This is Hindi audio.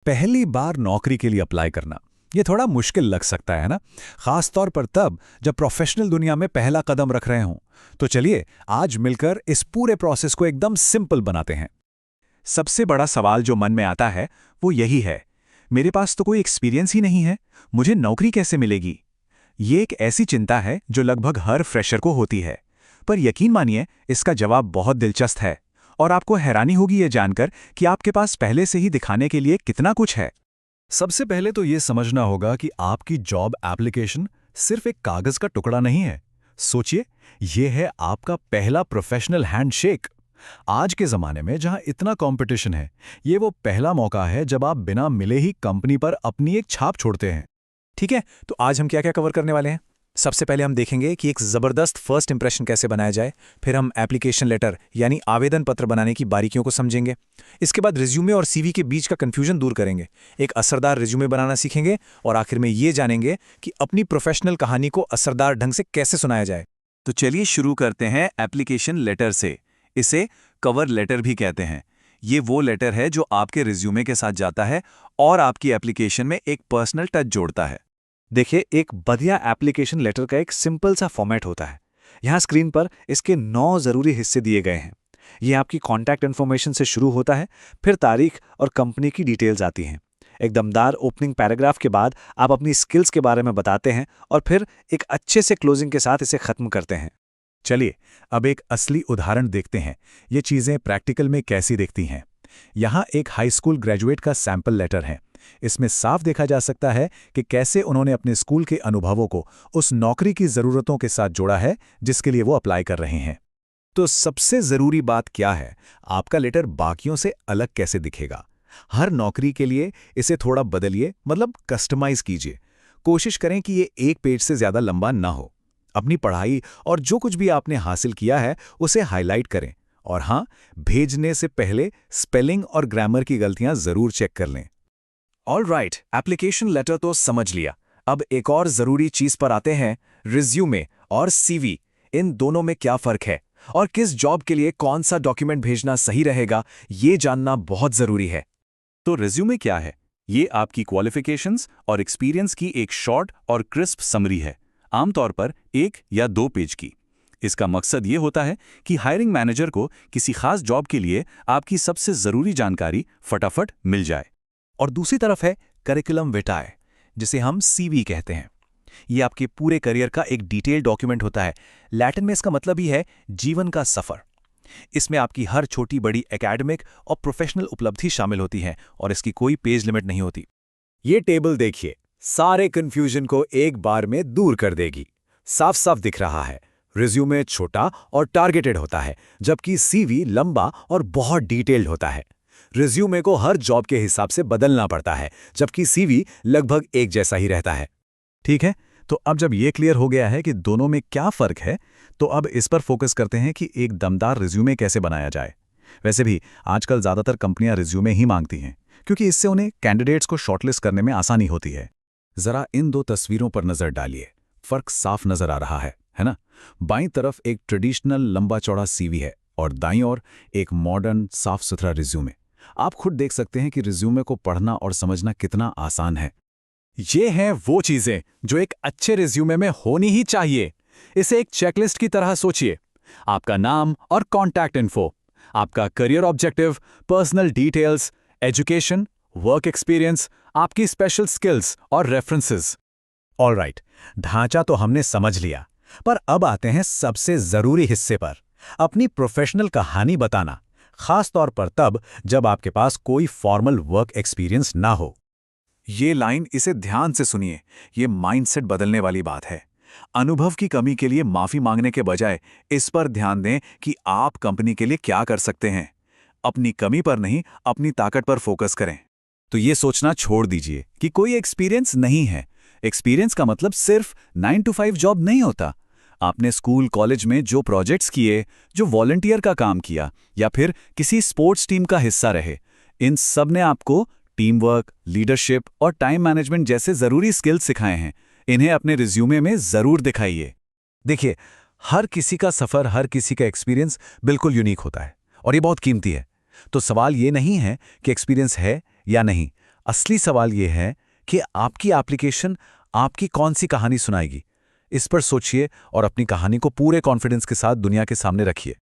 पहली बार नौकरी के लिए अप्लाई करना ये थोड़ा मुश्किल लग सकता है ना। खास तौर पर तब जब प्रोफेशनल दुनिया में पहला कदम रख रहे हों। तो चलिए आज मिलकर इस पूरे प्रोसेस को एकदम सिंपल बनाते हैं। सबसे बड़ा सवाल जो मन में आता है वो यही है, मेरे पास तो कोई एक्सपीरियंस ही नहीं है, मुझे नौकरी कैसे मिलेगी। ये एक ऐसी चिंता है जो लगभग हर फ्रेशर को होती है। पर यकीन मानिए इसका जवाब बहुत दिलचस्प है और आपको हैरानी होगी ये जानकर कि आपके पास पहले से ही दिखाने के लिए कितना कुछ है। सबसे पहले तो ये समझना होगा कि आपकी जॉब एप्लीकेशन सिर्फ एक कागज का टुकड़ा नहीं है। सोचिए, ये है आपका पहला प्रोफेशनल हैंडशेक। आज के जमाने में जहां इतना कंपटीशन है, ये वो पहला मौका है जब आप बिना मिले ही कंपनी पर अपनी एक छाप छोड़ते हैं। ठीक है, तो आज हम क्या क्या कवर करने वाले हैं। सबसे पहले हम देखेंगे कि एक ज़बरदस्त फर्स्ट इंप्रेशन कैसे बनाया जाए। फिर हम एप्लीकेशन लेटर यानी आवेदन पत्र बनाने की बारीकियों को समझेंगे। इसके बाद रिज्यूमे और सीवी के बीच का कन्फ्यूजन दूर करेंगे, एक असरदार रिज्यूमे बनाना सीखेंगे और आखिर में ये जानेंगे कि अपनी प्रोफेशनल कहानी को असरदार ढंग से कैसे सुनाया जाए। तो चलिए शुरू करते हैं एप्लीकेशन लेटर से। इसे कवर लेटर भी कहते हैं। ये वो लेटर है जो आपके रिज्यूमे के साथ जाता है और आपकी एप्लीकेशन में एक पर्सनल टच जोड़ता है। देखिए, एक बढ़िया एप्लीकेशन लेटर का एक सिंपल सा फॉर्मेट होता है। यहाँ स्क्रीन पर इसके 9 ज़रूरी हिस्से दिए गए हैं। ये आपकी कॉन्टैक्ट इन्फॉर्मेशन से शुरू होता है, फिर तारीख और कंपनी की डिटेल्स आती हैं। एक दमदार ओपनिंग पैराग्राफ के बाद आप अपनी स्किल्स के बारे में बताते हैं और फिर एक अच्छे से क्लोजिंग के साथ इसे खत्म करते हैं। चलिए अब एक असली उदाहरण देखते हैं, ये चीज़ें प्रैक्टिकल में कैसी दिखती हैं। यहाँ एक हाई स्कूल ग्रेजुएट का सैंपल लेटर है। इसमें साफ देखा जा सकता है कि कैसे उन्होंने अपने स्कूल के अनुभवों को उस नौकरी की ज़रूरतों के साथ जोड़ा है जिसके लिए वो अप्लाई कर रहे हैं। तो सबसे ज़रूरी बात क्या है, आपका लेटर बाकियों से अलग कैसे दिखेगा। हर नौकरी के लिए इसे थोड़ा बदलिए, मतलब कस्टमाइज कीजिए। कोशिश करें कि ये एक पेज से ज़्यादा लंबा ना हो। अपनी पढ़ाई और जो कुछ भी आपने हासिल किया है उसे हाईलाइट करें। और हाँ, भेजने से पहले स्पेलिंग और ग्रामर की गलतियां ज़रूर चेक कर लें। ऑल राइट, एप्लीकेशन लेटर तो समझ लिया। अब एक और ज़रूरी चीज़ पर आते हैं, रिज्यूमे और सीवी। इन दोनों में क्या फ़र्क है और किस जॉब के लिए कौन सा डॉक्यूमेंट भेजना सही रहेगा, ये जानना बहुत ज़रूरी है। तो रिज्यूमे क्या है? ये आपकी क्वालिफिकेशंस और एक्सपीरियंस की एक शॉर्ट और क्रिस्प समरी है, आमतौर पर 1 या 2 पेज की। इसका मकसद ये होता है कि हायरिंग मैनेजर को किसी खास जॉब के लिए आपकी सबसे ज़रूरी जानकारी फटाफट मिल जाए। और दूसरी तरफ है करिकुलम विटाए, जिसे हम सीवी कहते हैं। ये आपके पूरे करियर का एक डिटेल डॉक्यूमेंट होता है। लैटिन में इसका मतलब ही है जीवन का सफ़र। इसमें आपकी हर छोटी बड़ी एकेडमिक और प्रोफेशनल उपलब्धि शामिल होती है और इसकी कोई पेज लिमिट नहीं होती। ये टेबल देखिए, सारे कन्फ्यूजन को एक बार में दूर कर देगी। साफ साफ दिख रहा है, रिज्यूमे छोटा और टारगेटेड होता है, जबकि सीवी लंबा और बहुत डिटेल्ड होता है। रिज्यूमे को हर जॉब के हिसाब से बदलना पड़ता है, जबकि सीवी लगभग एक जैसा ही रहता है। ठीक है, तो अब जब ये क्लियर हो गया है कि दोनों में क्या फ़र्क है, तो अब इस पर फोकस करते हैं कि एक दमदार रिज्यूमे कैसे बनाया जाए। वैसे भी आजकल ज़्यादातर कंपनियां रिज्यूमे ही मांगती हैं, क्योंकि इससे उन्हें कैंडिडेट्स को शॉर्टलिस्ट करने में आसानी होती है। ज़रा इन 2 तस्वीरों पर नज़र डालिए, फ़र्क साफ नज़र आ रहा है ना? बाईं तरफ एक ट्रेडिशनल लंबा चौड़ा सीवी है और दाईं ओर एक मॉडर्न साफ सुथरा रिज्यूमे। आप खुद देख सकते हैं कि रिज्यूमे को पढ़ना और समझना कितना आसान है। ये हैं वो चीज़ें जो एक अच्छे रिज्यूमे में होनी ही चाहिए। इसे एक चेकलिस्ट की तरह सोचिए। आपका नाम और कॉन्टैक्ट इन्फो, आपका career objective, personal details, education, work experience, आपकी स्पेशल स्किल्स और रेफरेंसेस। ऑलराइट, ढांचा तो हमने समझ लिया, पर अब आते हैं सबसे ज़रूरी हिस्से पर, अपनी प्रोफेशनल कहानी बताना, खास तौर पर तब जब आपके पास कोई फॉर्मल वर्क एक्सपीरियंस ना हो। ये लाइन, इसे ध्यान से सुनिए, ये माइंडसेट बदलने वाली बात है। अनुभव की कमी के लिए माफी मांगने के बजाय इस पर ध्यान दें कि आप कंपनी के लिए क्या कर सकते हैं। अपनी कमी पर नहीं, अपनी ताकत पर फोकस करें। तो ये सोचना छोड़ दीजिए कि कोई एक्सपीरियंस नहीं है। एक्सपीरियंस का मतलब सिर्फ 9 to 5 जॉब नहीं होता। आपने स्कूल कॉलेज में जो प्रोजेक्ट्स किए, जो वॉलंटियर का काम किया या फिर किसी स्पोर्ट्स टीम का हिस्सा रहे, इन सब ने आपको टीम वर्क, लीडरशिप और टाइम मैनेजमेंट जैसे ज़रूरी स्किल्स सिखाए हैं। इन्हें अपने रिज्यूमे में ज़रूर दिखाइए। देखिए, हर किसी का सफ़र, हर किसी का एक्सपीरियंस बिल्कुल यूनिक होता है और ये बहुत कीमती है। तो सवाल ये नहीं है कि एक्सपीरियंस है या नहीं, असली सवाल ये है कि आपकी एप्लीकेशन आपकी कौन सी कहानी सुनाएगी। इस पर सोचिए और अपनी कहानी को पूरे कॉन्फिडेंस के साथ दुनिया के सामने रखिए।